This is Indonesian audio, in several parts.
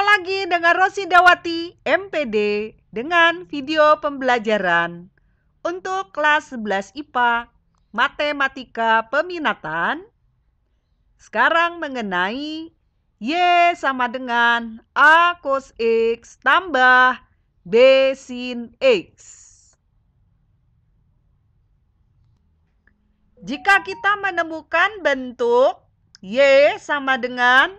lagi dengan Rosidawati MPD dengan video pembelajaran untuk kelas 11 IPA Matematika Peminatan. Sekarang mengenai Y sama dengan A cos X tambah B sin X. Jika kita menemukan bentuk Y sama dengan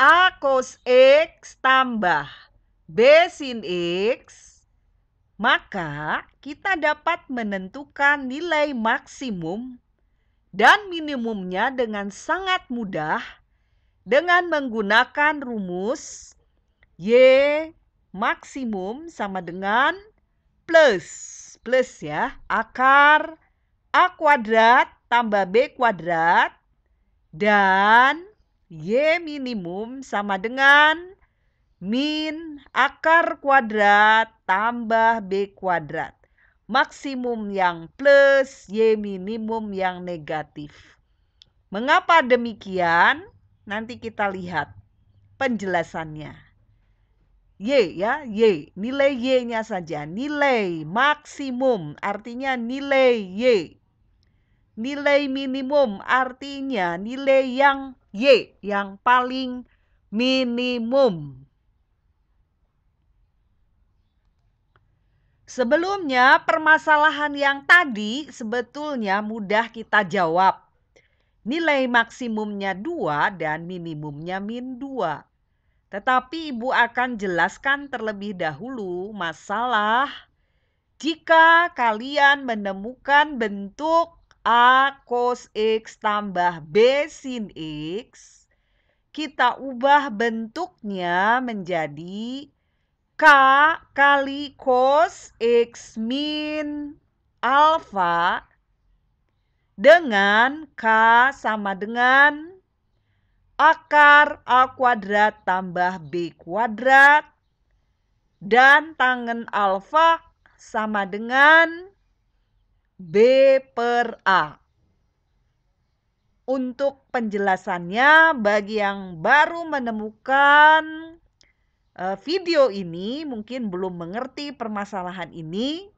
A cos X tambah B sin X, maka kita dapat menentukan nilai maksimum dan minimumnya dengan sangat mudah dengan menggunakan rumus Y maksimum sama dengan plus ya, akar A kuadrat tambah B kuadrat, dan Y minimum sama dengan min akar kuadrat tambah B kuadrat. Maksimum yang plus, Y minimum yang negatif. Mengapa demikian? Nanti kita lihat penjelasannya. Y ya, Y. Nilai Y-nya saja. Nilai maksimum artinya nilai Y. Nilai minimum artinya nilai yang Y, yang paling minimum. Sebelumnya, permasalahan yang tadi sebetulnya mudah kita jawab. Nilai maksimumnya 2 dan minimumnya min 2. Tetapi Ibu akan jelaskan terlebih dahulu masalah jika kalian menemukan bentuk A cos X tambah B sin X, kita ubah bentuknya menjadi K kali cos X min alfa dengan K sama dengan akar A kuadrat tambah B kuadrat dan tangen alfa sama dengan B per A. Untuk penjelasannya, bagi yang baru menemukan video ini, mungkin belum mengerti permasalahan ini,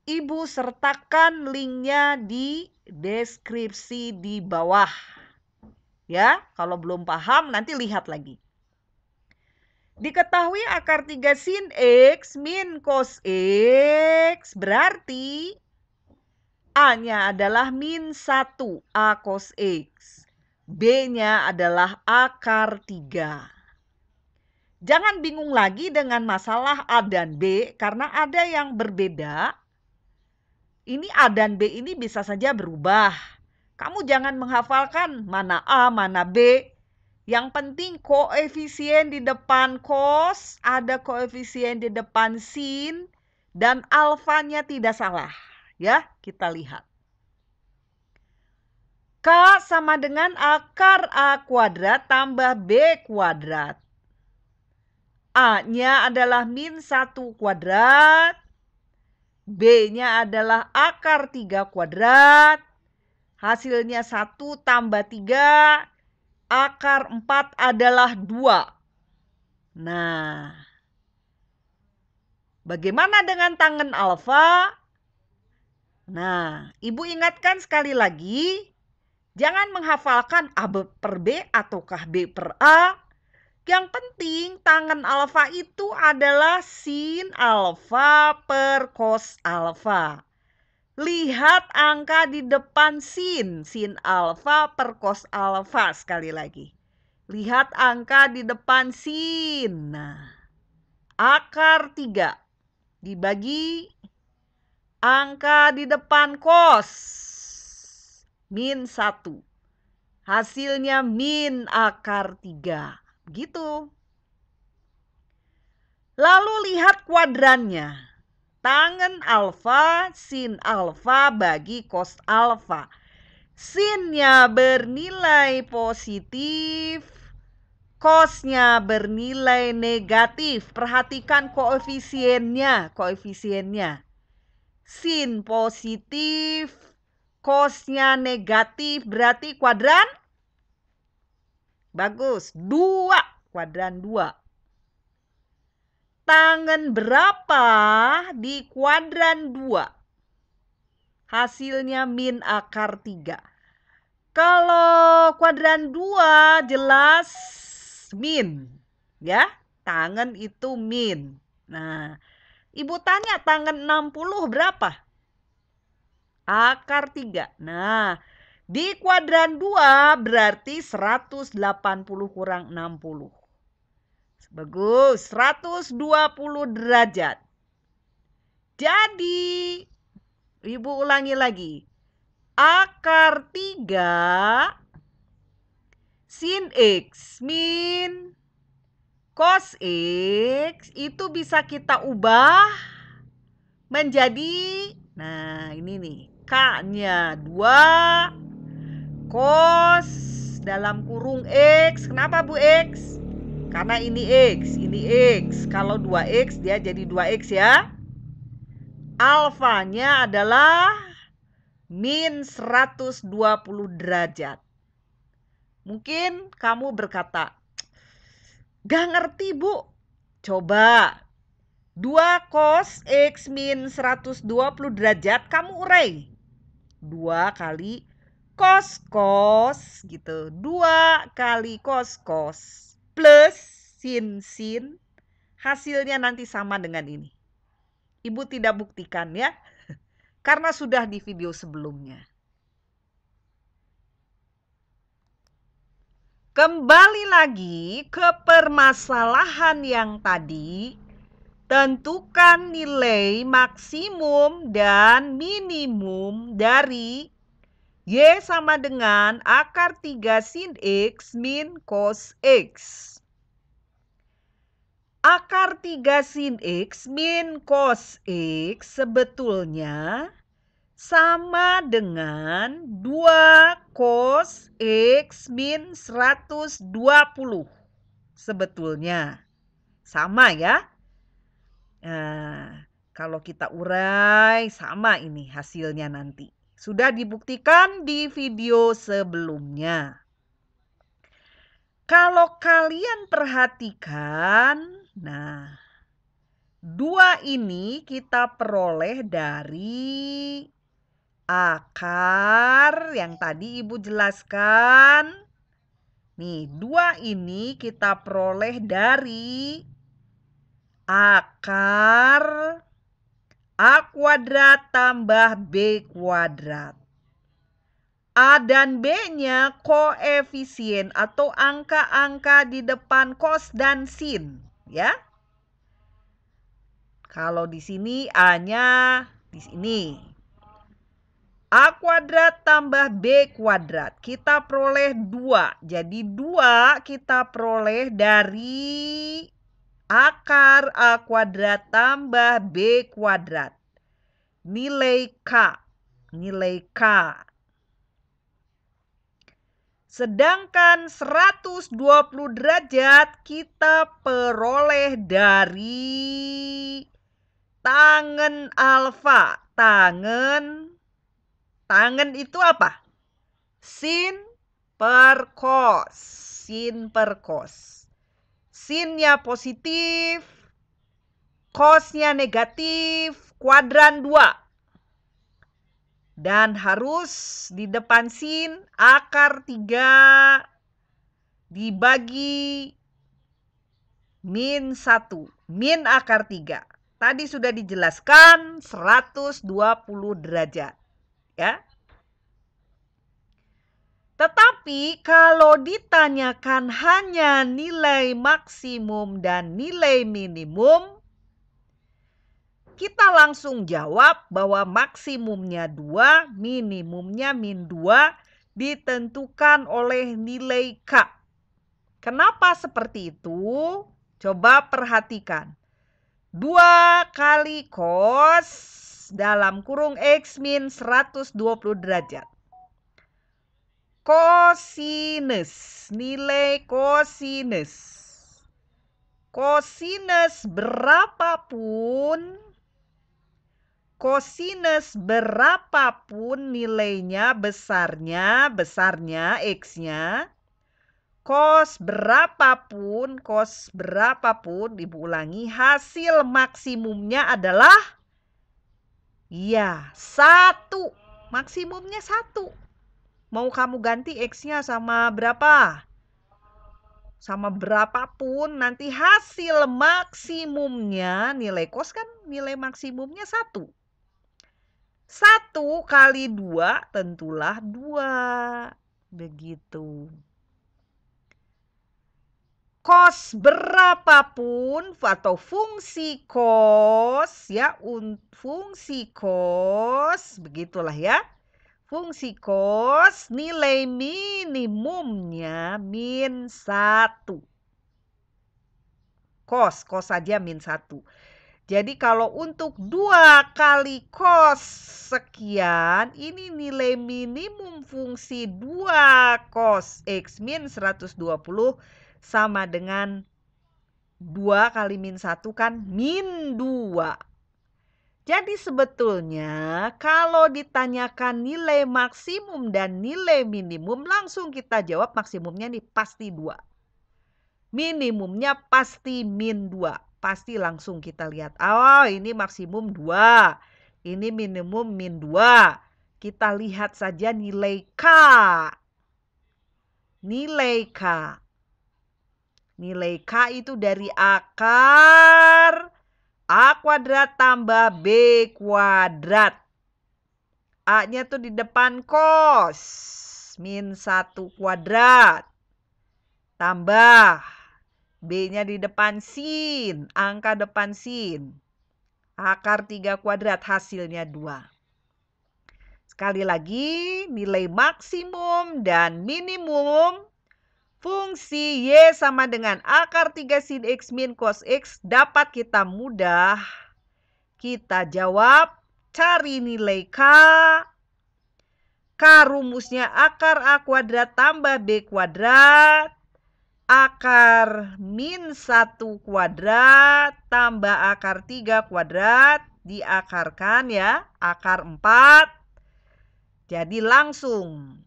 Ibu sertakan linknya di deskripsi di bawah. Ya, kalau belum paham nanti lihat lagi. Diketahui akar 3 sin X min cos X berarti A-nya adalah min 1 A cos X. B-nya adalah akar 3. Jangan bingung lagi dengan masalah A dan B karena ada yang berbeda. Ini A dan B ini bisa saja berubah. Kamu jangan menghafalkan mana A, mana B. Yang penting koefisien di depan cos, ada koefisien di depan sin, dan alfanya tidak salah. Ya, kita lihat. K sama dengan akar A kuadrat tambah B kuadrat. A-nya adalah min 1 kuadrat. B-nya adalah akar 3 kuadrat. Hasilnya 1 tambah 3. Akar 4 adalah 2. Nah, bagaimana dengan tangen alfa? Nah, Ibu ingatkan sekali lagi, jangan menghafalkan A per B ataukah B per A. Yang penting tangen alfa itu adalah sin alfa per cos alfa. Lihat angka di depan sin alfa per cos alfa sekali lagi. Lihat angka di depan sin. Nah, akar 3 dibagi angka di depan cos min 1. Hasilnya min akar 3. Begitu. Lalu lihat kuadrannya. Tangen alfa, sin alfa bagi cos alfa. Sinnya bernilai positif, cosnya bernilai negatif. Perhatikan koefisiennya. Sin positif, cosnya negatif, berarti kuadran? Bagus, 2, kuadran 2. tangen berapa di kuadran 2? Hasilnya min akar 3. Kalau kuadran 2 jelas min, ya. Tangen itu min. Nah, Ibu tanya tangen 60 berapa? Akar 3. Nah, di kuadran 2 berarti 180 kurang 60. Bagus, 120 derajat. Jadi, Ibu ulangi lagi. Akar 3 sin X min cos X itu bisa kita ubah menjadi, nah ini nih, K-nya 2 cos dalam kurung X. Kenapa Bu X? Karena ini X, ini X. Kalau 2X dia jadi 2X ya. Alfanya adalah min 120 derajat. Mungkin kamu berkata, gak ngerti Bu. Coba 2 cos X min 120 derajat kamu urai. 2 kali cos gitu. 2 kali cos plus sin. Hasilnya nanti sama dengan ini. Ibu tidak buktikan ya. Karena sudah di video sebelumnya. Kembali lagi ke permasalahan yang tadi. Tentukan nilai maksimum dan minimum dari Y sama dengan akar 3 sin X min cos X. Akar 3 sin X min cos X sebetulnya sama dengan 2 cos X min 120. Sebetulnya sama ya. Nah, kalau kita urai sama ini hasilnya nanti. Sudah dibuktikan di video sebelumnya. Kalau kalian perhatikan, nah, 2 ini kita peroleh dari akar yang tadi Ibu jelaskan. Nih, 2 ini kita peroleh dari akar A kuadrat tambah B kuadrat. A dan B-nya koefisien atau angka-angka di depan cos dan sin, ya. Kalau di sini A-nya di sini. A kuadrat tambah B kuadrat. Kita peroleh 2. Jadi 2 kita peroleh dari akar A kuadrat tambah B kuadrat. Nilai K. Sedangkan 120 derajat kita peroleh dari tangen alfa. Tangen itu apa? Sin per cos. Sinnya positif, cosnya negatif, kuadran 2. Dan harus di depan sin akar 3 dibagi min 1. Min akar 3. Tadi sudah dijelaskan 120 derajat. Ya. Tetapi kalau ditanyakan hanya nilai maksimum dan nilai minimum, kita langsung jawab bahwa maksimumnya 2, minimumnya min 2 ditentukan oleh nilai K. Kenapa seperti itu? Coba perhatikan. 2 kali cos dalam kurung X min 120 derajat. Kosinus, nilai kosinus. Kosinus berapapun nilainya besarnya X-nya, Kos berapapun, Ibu ulangi, hasil maksimumnya adalah ya 1. Maksimumnya 1. Mau kamu ganti X-nya sama berapa? Sama berapapun, nanti hasil maksimumnya, nilai kos kan nilai maksimumnya 1. 1 kali 2 tentulah 2. Begitu. Kos berapapun atau fungsi kos ya, fungsi kos, begitulah ya. Fungsi kos nilai minimumnya min 1. Kos saja min 1. Jadi kalau untuk 2 kali kos sekian, ini nilai minimum fungsi 2 cos X min 120 sama dengan 2 kali min 1 kan min 2. Jadi sebetulnya kalau ditanyakan nilai maksimum dan nilai minimum, langsung kita jawab maksimumnya nih pasti 2. Minimumnya pasti min 2. Pasti langsung kita lihat. Oh, ini maksimum 2. Ini minimum min 2. Kita lihat saja nilai K. Nilai K. Nilai K itu dari akar A kuadrat tambah B kuadrat. A-nya tuh di depan kos. Min 1 kuadrat. Tambah. B-nya di depan sin. Angka depan sin. Akar 3 kuadrat hasilnya 2. Sekali lagi, nilai maksimum dan minimum fungsi Y sama dengan akar 3 sin X min cos X dapat kita mudah. Kita jawab, cari nilai K. K rumusnya akar A kuadrat tambah B kuadrat. Akar min 1 kuadrat tambah akar 3 kuadrat. Diakarkan ya, akar 4. Jadi langsung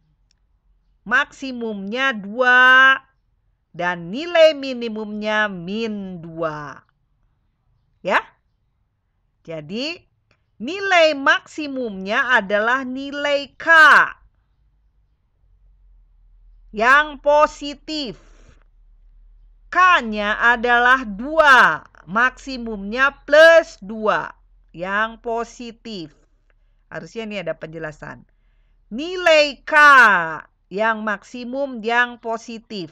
maksimumnya 2 dan nilai minimumnya min 2. Ya. Jadi nilai maksimumnya adalah nilai K yang positif. K-nya adalah 2. Maksimumnya plus 2 yang positif. Harusnya ini ada penjelasan. Nilai K yang maksimum yang positif.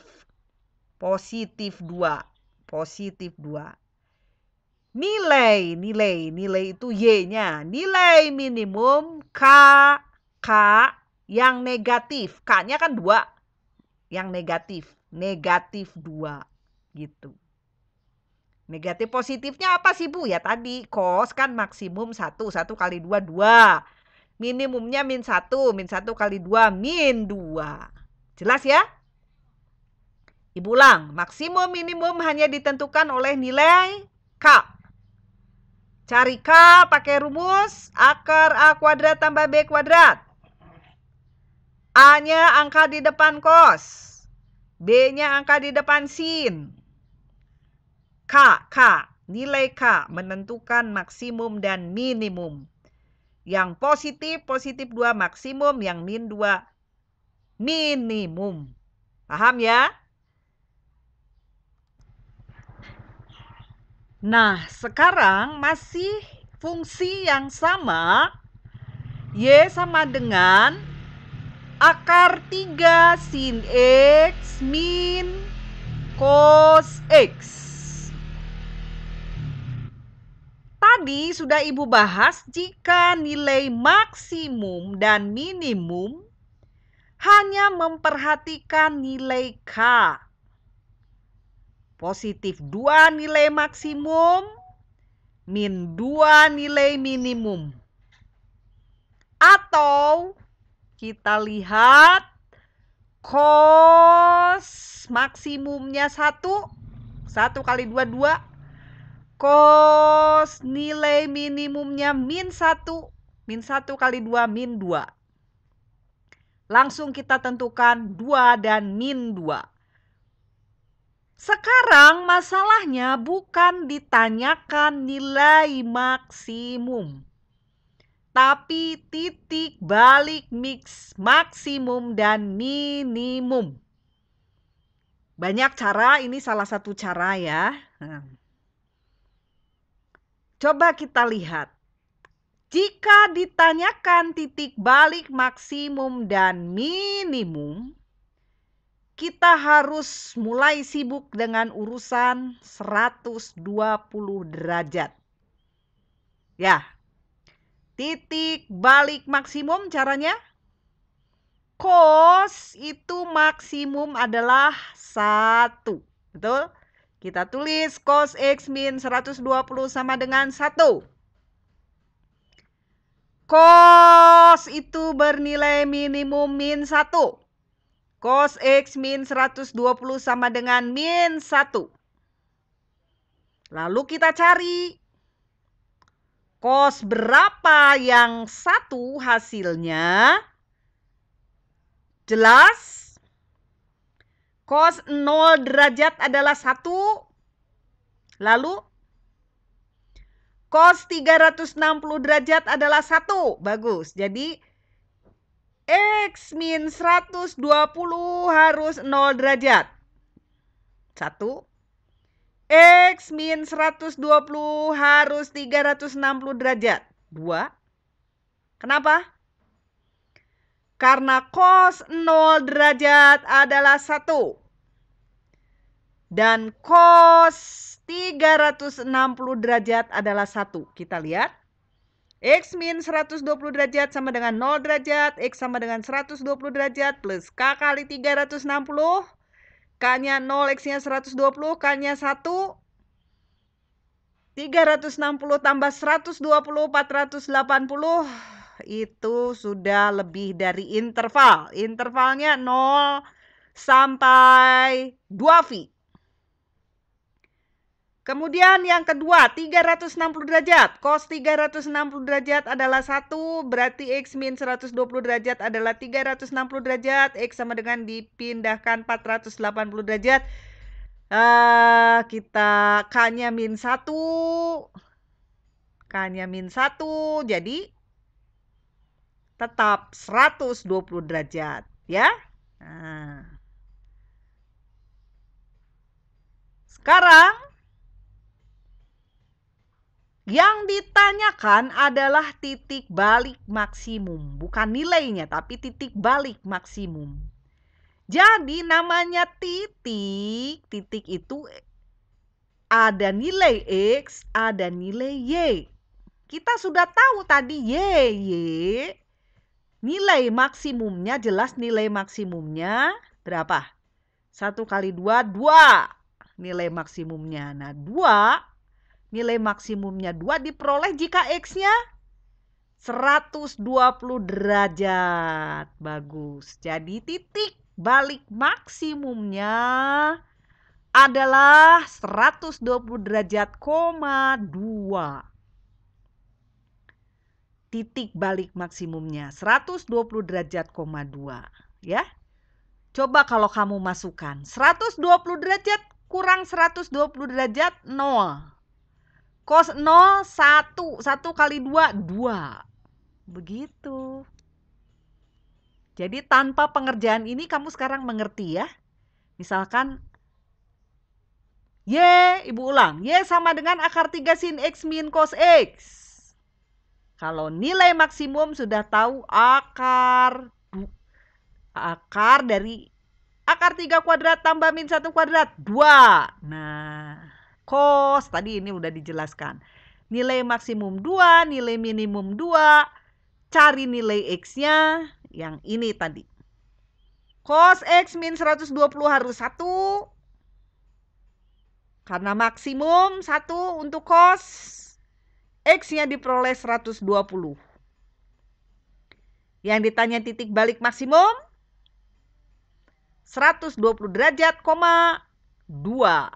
Positif 2. Positif 2. Nilai itu Y-nya. Nilai minimum K yang negatif. K-nya kan 2. Yang negatif. Negatif 2. Gitu. Negatif positifnya apa sih Bu? Ya tadi kos kan maksimum 1. 1 kali 2, 2. Minimumnya min 1. Min 1 kali 2, min 2. Jelas ya? Ibu ulang. Maksimum minimum hanya ditentukan oleh nilai K. Cari K pakai rumus akar A kuadrat tambah B kuadrat. A-nya angka di depan kos. B-nya angka di depan sin. K. Nilai K menentukan maksimum dan minimum. Yang positif 2 maksimum, yang min 2 minimum. Paham ya? Nah, sekarang masih fungsi yang sama. Y sama dengan akar 3 sin X min cos X. Tadi sudah Ibu bahas jika nilai maksimum dan minimum hanya memperhatikan nilai K. Positif 2 nilai maksimum, min 2 nilai minimum. Atau kita lihat cos maksimumnya 1. 1 kali 2, 2. Cos nilai minimumnya min 1. Min 1 kali 2, min 2. Langsung kita tentukan 2 dan min 2. Sekarang masalahnya bukan ditanyakan nilai maksimum, tapi titik balik mix maksimum dan minimum. Banyak cara, ini salah satu cara ya. Coba kita lihat. Jika ditanyakan titik balik maksimum dan minimum, kita harus mulai sibuk dengan urusan 120 derajat. Ya, titik balik maksimum caranya? Cos itu maksimum adalah 1. Betul? Kita tulis cos X min 120 sama dengan 1. Cos itu bernilai minimum min 1. Cos X min 120 sama dengan min 1. Lalu kita cari cos berapa yang 1 hasilnya. Jelas? Cos 0 derajat adalah 1. Lalu cos 360 derajat adalah 1. Bagus. Jadi X min 120 harus 0 derajat. 1. X min 120 harus 360 derajat. 2. Kenapa? Karena cos 0 derajat adalah 1. Dan cos 360 derajat adalah 1. Kita lihat. X min 120 derajat sama dengan 0 derajat. X sama dengan 120 derajat plus K kali 360. K-nya 0, X-nya 120, K-nya 1. 360 tambah 120, 480. Itu sudah lebih dari interval. Intervalnya 0 sampai 2V. Kemudian yang kedua, 360 derajat. Cos 360 derajat adalah 1, berarti X min 120 derajat adalah 360 derajat. X sama dengan dipindahkan 480 derajat. Kita K-nya min 1. K-nya min 1, jadi tetap 120 derajat. Ya. Nah. Sekarang yang ditanyakan adalah titik balik maksimum. Bukan nilainya, tapi titik balik maksimum. Jadi namanya titik. Titik itu ada nilai X, ada nilai Y. Kita sudah tahu tadi Y. Nilai maksimumnya, jelas nilai maksimumnya berapa? 1 kali 2, 2. Nilai maksimumnya. Nah, 2. Nilai maksimumnya 2 diperoleh jika X-nya 120 derajat. Bagus. Jadi titik balik maksimumnya adalah 120 derajat, 2. Titik balik maksimumnya 120 derajat, 2. Ya. Coba kalau kamu masukkan 120 derajat kurang 120 derajat, 0. Cos 0, 1. 1 kali 2, 2. Begitu. Jadi tanpa pengerjaan ini kamu sekarang mengerti ya. Misalkan Y, ibu ulang. Y sama dengan akar 3 sin X min cos X. Kalau nilai maksimum sudah tahu akar dari akar 3 kuadrat tambah min 1 kuadrat, 2. Nah, cos tadi ini udah dijelaskan. Nilai maksimum 2, nilai minimum 2. Cari nilai X-nya yang ini tadi. Cos X min 120 harus 1. Karena maksimum 1 untuk cos. X-nya diperoleh 120. Yang ditanya titik balik maksimum 120 derajat, 2.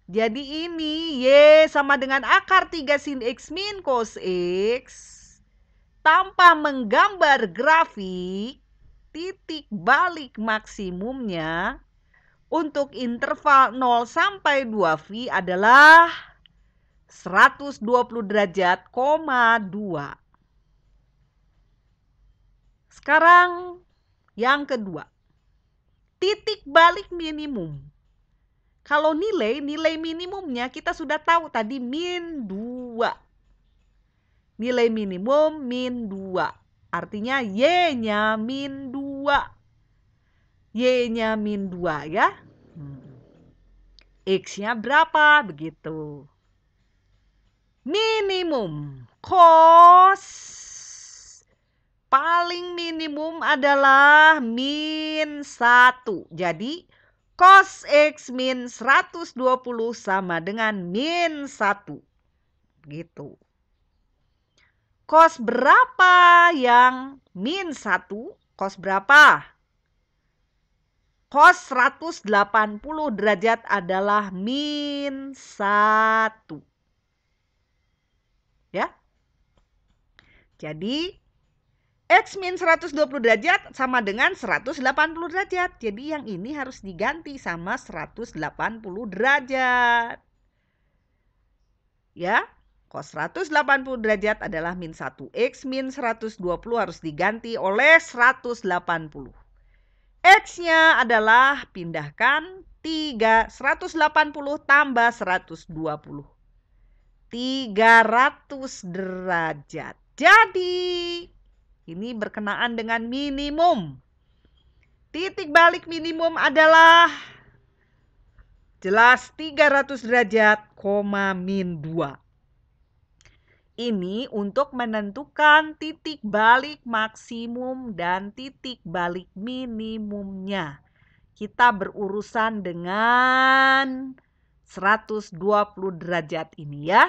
Jadi ini Y sama dengan akar 3 sin X min cos X. Tanpa menggambar grafik, titik balik maksimumnya Untuk interval 0 sampai 2V adalah 120 derajat, 2. Sekarang yang kedua, titik balik minimum. Kalau nilai minimumnya kita sudah tahu tadi min 2. Nilai minimum min 2. Artinya Y-nya min 2. Y-nya min 2 ya. X-nya berapa? Begitu. Minimum cos paling minimum adalah min 1. Jadi cos X min 120 sama dengan min 1. Begitu. Cos berapa yang min 1? Cos berapa? Cos 180 derajat adalah min 1. Ya. Jadi X min 120 derajat sama dengan 180 derajat. Jadi yang ini harus diganti sama 180 derajat. Ya, cos 180 derajat adalah min 1. X min 120 harus diganti oleh 180. X-nya adalah pindahkan 180 tambah 120. 300 derajat. Jadi ini berkenaan dengan minimum. Titik balik minimum adalah jelas 300 derajat, min 2. Ini untuk menentukan titik balik maksimum dan titik balik minimumnya. Kita berurusan dengan 120 derajat ini ya.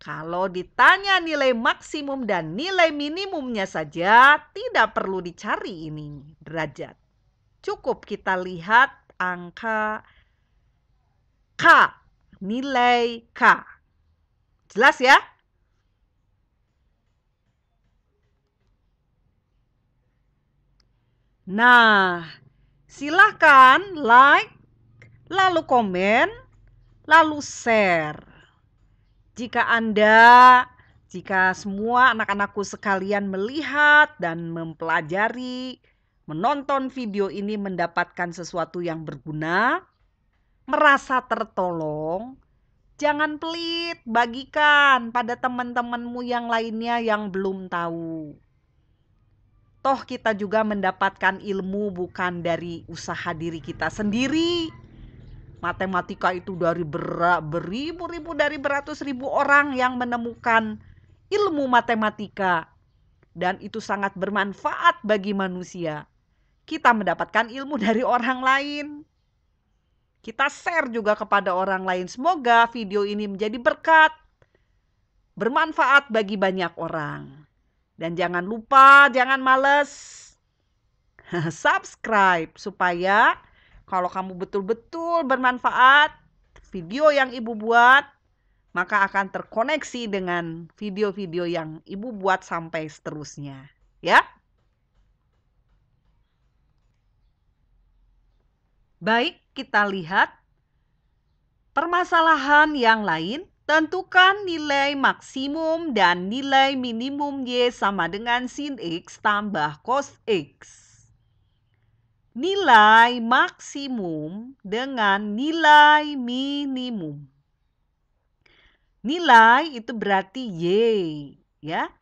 Kalau ditanya nilai maksimum dan nilai minimumnya saja, tidak perlu dicari ini derajat. Cukup kita lihat angka K, nilai K. Jelas ya? Nah, silahkan like, lalu komen, lalu share. Jika semua anak-anakku sekalian melihat dan mempelajari, menonton video ini mendapatkan sesuatu yang berguna, merasa tertolong, jangan pelit, bagikan pada teman-temanmu yang lainnya yang belum tahu. Toh kita juga mendapatkan ilmu bukan dari usaha diri kita sendiri. Matematika itu dari beribu-ribu, dari beratus-ribu orang yang menemukan ilmu matematika. Dan itu sangat bermanfaat bagi manusia. Kita mendapatkan ilmu dari orang lain. Kita share juga kepada orang lain. Semoga video ini menjadi berkat, bermanfaat bagi banyak orang. Dan jangan lupa, jangan males subscribe supaya kalau kamu betul-betul bermanfaat video yang Ibu buat, maka akan terkoneksi dengan video-video yang Ibu buat sampai seterusnya. Ya. Baik, kita lihat permasalahan yang lain. Tentukan nilai maksimum dan nilai minimum Y sama dengan sin X tambah cos X. Nilai maksimum dengan nilai minimum. Nilai itu berarti Y, ya.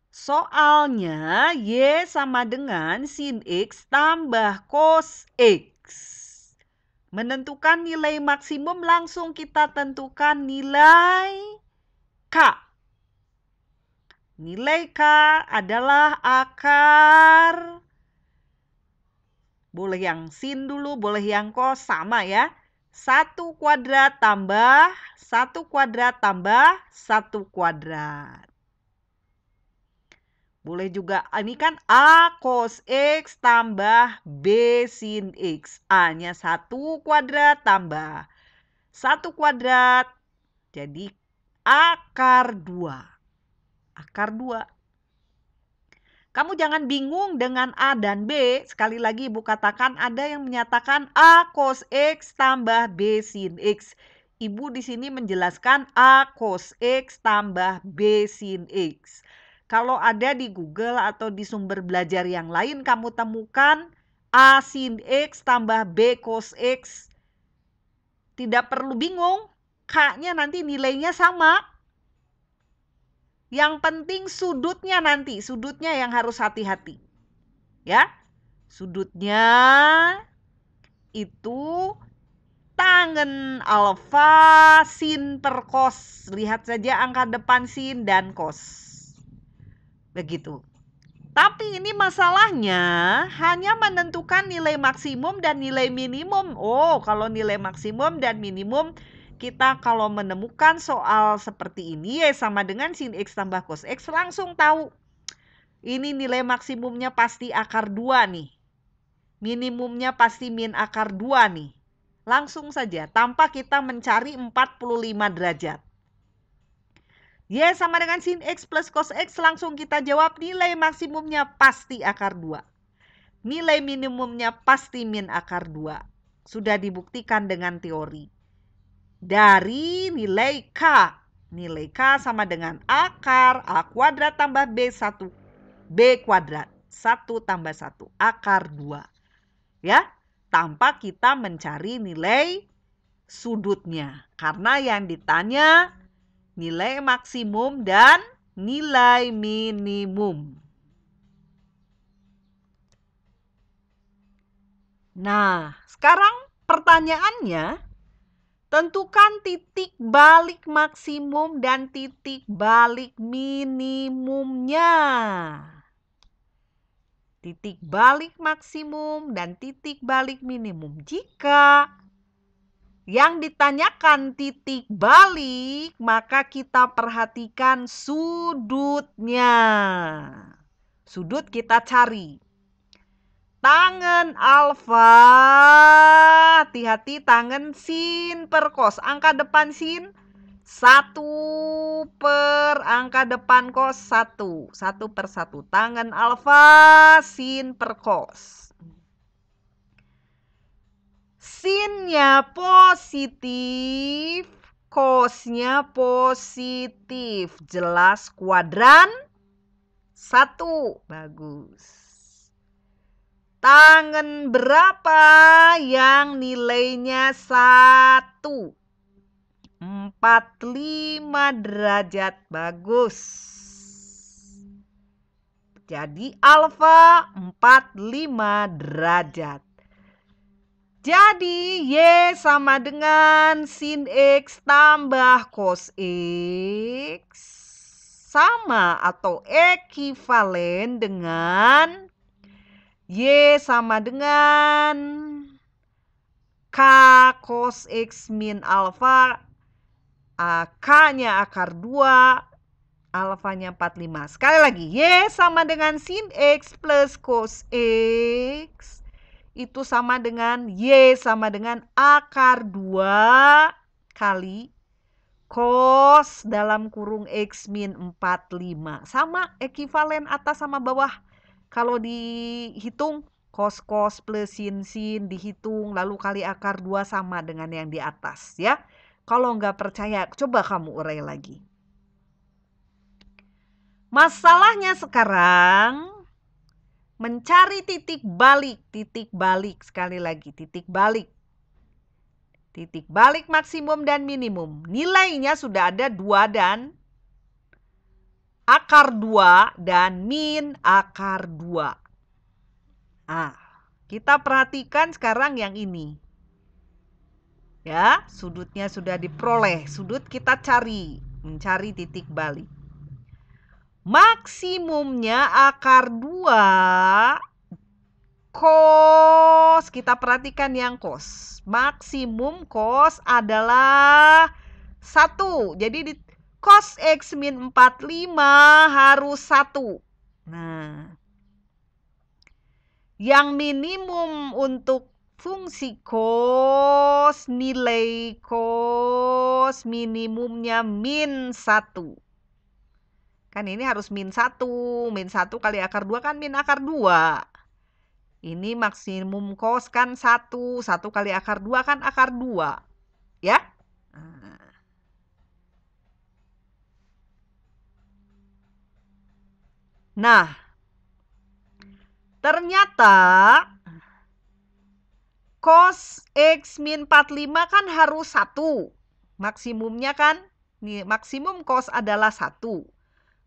Soalnya Y sama dengan sin X tambah cos X. Menentukan nilai maksimum langsung kita tentukan nilai K. Nilai K adalah akar, boleh yang sin dulu, boleh yang cos, sama ya. 1 kuadrat tambah 1 kuadrat tambah 1 kuadrat. Boleh juga, ini kan A cos X tambah B sin X. A-nya 1 kuadrat tambah 1 kuadrat. Jadi akar 2. Akar 2. Kamu jangan bingung dengan A dan B. Sekali lagi Ibu katakan ada yang menyatakan A cos X tambah B sin X. Ibu di sini menjelaskan A cos X tambah B sin X. Kalau ada di Google atau di sumber belajar yang lain kamu temukan A sin X tambah B cos X. Tidak perlu bingung, K-nya nanti nilainya sama. Yang penting sudutnya nanti, sudutnya yang harus hati-hati. Ya, sudutnya itu tangen alfa sin per cos. Lihat saja angka depan sin dan cos. Begitu. Tapi ini masalahnya hanya menentukan nilai maksimum dan nilai minimum. Oh, kalau nilai maksimum dan minimum kita kalau menemukan soal seperti ini ya sama dengan sin X tambah cos X langsung tahu. Ini nilai maksimumnya pasti akar 2 nih. Minimumnya pasti min akar 2 nih. Langsung saja tanpa kita mencari 45 derajat. Y sama dengan sin X plus cos X langsung kita jawab nilai maksimumnya pasti akar 2. Nilai minimumnya pasti min akar 2. Sudah dibuktikan dengan teori. Dari nilai K. Nilai K sama dengan akar A kuadrat tambah B1. B kuadrat. 1 tambah 1. Akar 2. Ya, tanpa kita mencari nilai sudutnya. Karena yang ditanya nilai maksimum dan nilai minimum. Nah, sekarang pertanyaannya, tentukan titik balik maksimum dan titik balik minimumnya. Titik balik maksimum dan titik balik minimum. Jika yang ditanyakan titik balik, maka kita perhatikan sudutnya. Sudut kita cari. Tangen alfa, hati-hati tangen sin per cos. Angka depan sin 1 per angka depan cos 1. 1 per 1. Tangen alfa sin per cos. Sinnya positif, cosnya positif. Jelas kuadran 1. Bagus. Tangen berapa yang nilainya 1? 45 derajat. Bagus. Jadi alfa 45 derajat. Jadi Y sama dengan sin X tambah cos X sama atau ekivalen dengan Y sama dengan K cos X min alfa, K-nya akar 2, alfanya 45. Sekali lagi, Y sama dengan sin X plus cos X. Itu sama dengan Y sama dengan akar 2 kali cos dalam kurung X min 45. Sama, ekivalen atas sama bawah. Kalau dihitung cos plus sin dihitung lalu kali akar 2 sama dengan yang di atas ya. Kalau nggak percaya, coba kamu urai lagi. Masalahnya sekarang mencari titik balik sekali lagi, titik balik maksimum dan minimum. Nilainya sudah ada 2 dan akar 2 dan min akar 2. Kita perhatikan sekarang yang ini. Ya, sudutnya sudah diperoleh. Sudut kita cari, mencari titik balik. Maksimumnya akar 2 cos, kita perhatikan yang cos. Maksimum cos adalah 1. Jadi di cos X min 45 harus 1. Nah, yang minimum untuk fungsi cos, nilai cos minimumnya min 1. Kan ini harus min 1. Min 1 kali akar 2 kan min akar 2. Ini maksimum cos kan 1. 1 kali akar 2 kan akar 2. Ya? Nah, ternyata cos X min 45 kan harus 1. Maksimumnya kan, nih, maksimum cos adalah 1.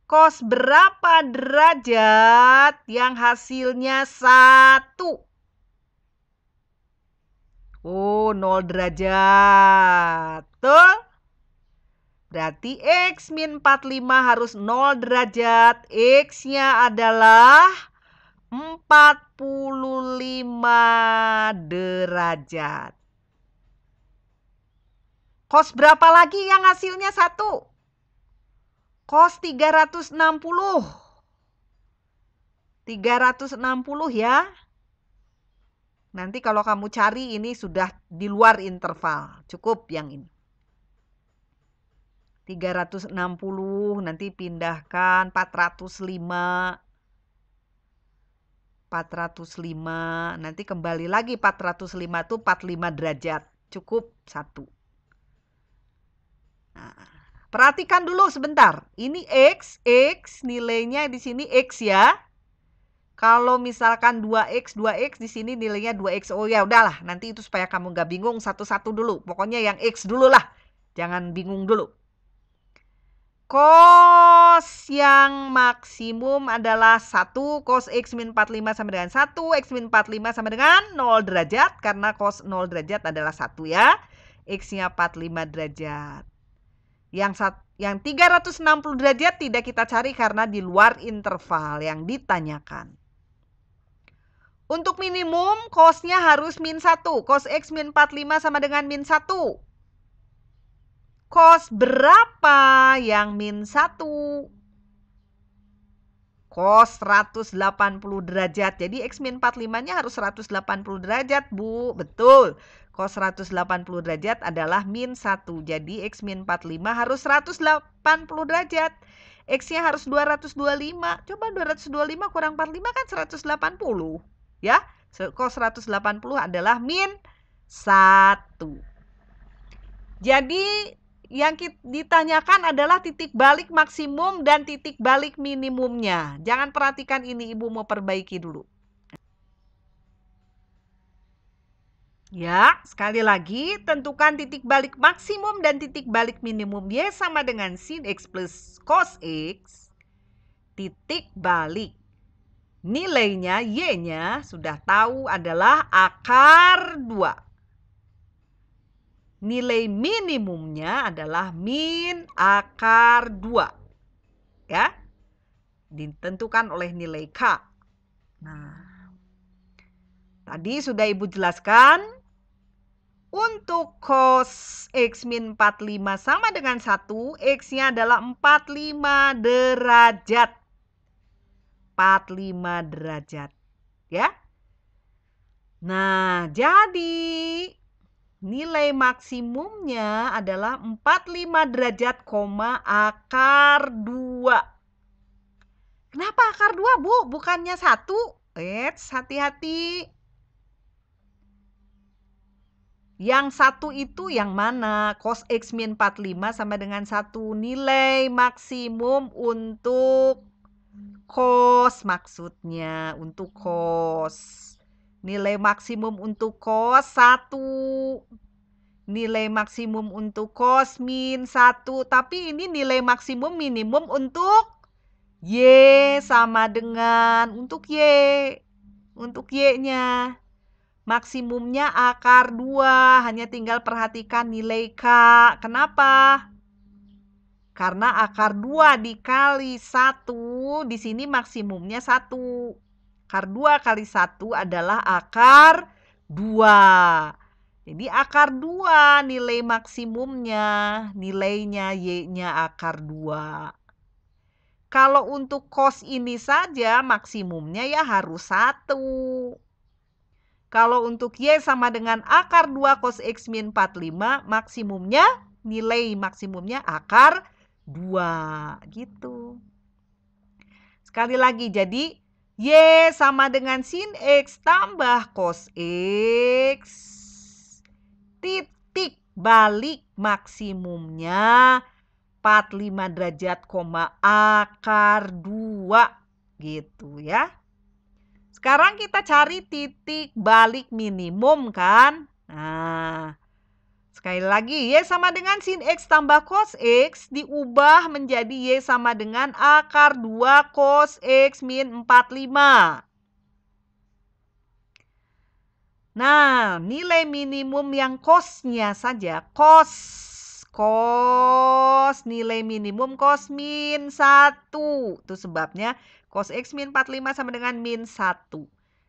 Cos berapa derajat yang hasilnya 1? Oh, 0 derajat. Betul? Berarti X min 45 harus 0 derajat. X-nya adalah 45 derajat. Cos berapa lagi yang hasilnya 1? Cos 360. 360 ya. Nanti kalau kamu cari ini sudah di luar interval. Cukup yang ini. 360 nanti pindahkan 405. 405. Nanti kembali lagi 405 itu 45 derajat. Cukup 1. Nah. Perhatikan dulu sebentar. Ini X nilainya di sini X ya. Kalau misalkan 2X di sini nilainya 2X. Oh ya udahlah, nanti itu supaya kamu nggak bingung satu-satu dulu. Pokoknya yang X dulu lah. Jangan bingung dulu. Cos yang maksimum adalah 1. Cos X min 45 sama dengan 1. X min 45 sama dengan 0 derajat. Karena cos 0 derajat adalah 1 ya. X-nya 45 derajat. Yang 360 derajat tidak kita cari karena di luar interval yang ditanyakan. Untuk minimum, cos-nya harus min 1. Cos X min 45 sama dengan min 1. Cos berapa yang min 1? Cos 180 derajat. Jadi X min 45-nya harus 180 derajat, Bu. Betul. Cos 180 derajat adalah min 1. Jadi X min 45 harus 180 derajat. X-nya harus 225. Coba 225 kurang 45 kan 180. Ya, cos 180 adalah min 1. Jadi yang ditanyakan adalah titik balik maksimum dan titik balik minimumnya. Jangan perhatikan ini, Ibu mau perbaiki dulu. Ya, sekali lagi tentukan titik balik maksimum dan titik balik minimum Y sama dengan sin X plus cos X. Titik balik nilainya Y-nya sudah tahu adalah akar 2. Nilai minimumnya adalah min akar 2. Ya, ditentukan oleh nilai K. Nah, tadi sudah Ibu jelaskan. Untuk cos X min 45 sama dengan 1, X-nya adalah 45 derajat. 45 derajat. Ya. Nah, jadi nilai maksimumnya adalah 45 derajat, akar 2. Kenapa akar 2, Bu? Bukannya 1? Hati-hati. Yang 1 itu yang mana? Cos X min 45 sama dengan 1. Nilai maksimum untuk cos maksudnya. Untuk cos. Nilai maksimum untuk cos 1. Nilai maksimum untuk cos min 1. Tapi ini nilai maksimum minimum untuk Y sama dengan untuk Y. Untuk Y-nya. Maksimumnya akar 2. Hanya tinggal perhatikan nilai K. Kenapa? Karena akar 2 dikali 1. Di sini maksimumnya 1. Akar 2 kali 1 adalah akar 2. Jadi akar 2 nilai maksimumnya. Nilainya Y-nya akar 2. Kalau untuk cos ini saja maksimumnya ya harus 1. Kalau untuk Y sama dengan akar 2 cos X min 45, maksimumnya, nilai maksimumnya akar 2. Gitu. Sekali lagi, jadi Y sama dengan sin X tambah cos X. Titik balik maksimumnya 45 derajat, akar 2. Gitu ya. Sekarang kita cari titik balik minimum kan. Nah, sekali lagi, Y sama dengan sin X tambah cos X diubah menjadi Y sama dengan akar 2 cos X min 45. Nah, nilai minimum yang cosnya saja, cos nilai minimum cos min 1. Itu sebabnya cos X min 45 sama dengan min 1.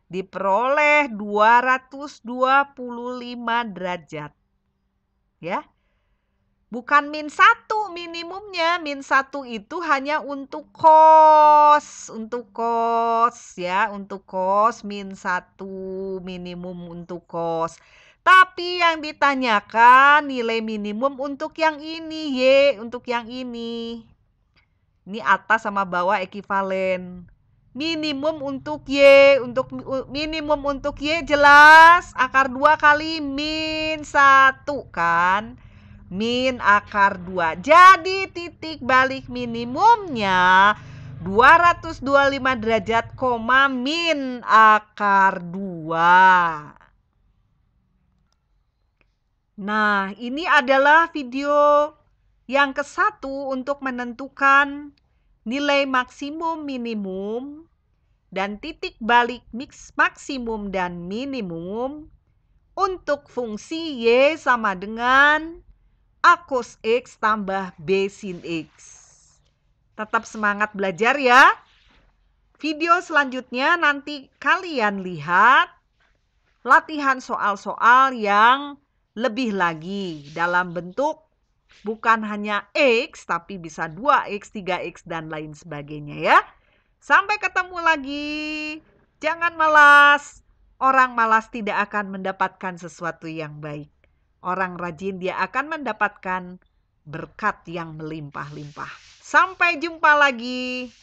Diperoleh 225 derajat. Ya. Bukan min 1 minimumnya. Min 1 itu hanya untuk cos. Untuk cos ya. Untuk cos min 1 minimum untuk cos. Tapi yang ditanyakan nilai minimum untuk yang ini. Y untuk yang ini. Ini atas sama bawah ekivalen. Minimum untuk Y. Minimum untuk Y jelas. Akar 2 kali min 1 kan. Min akar 2. Jadi titik balik minimumnya 225 derajat, min akar 2. Nah, ini adalah video yang ke-1 untuk menentukan nilai maksimum minimum dan titik balik maksimum dan minimum untuk fungsi Y sama dengan A cos X tambah B sin X. Tetap semangat belajar ya. Video selanjutnya nanti kalian lihat latihan soal-soal yang lebih lagi dalam bentuk bukan hanya X tapi bisa 2X, 3X dan lain sebagainya ya. Sampai ketemu lagi. Jangan malas. Orang malas tidak akan mendapatkan sesuatu yang baik. Orang rajin dia akan mendapatkan berkat yang melimpah-limpah. Sampai jumpa lagi.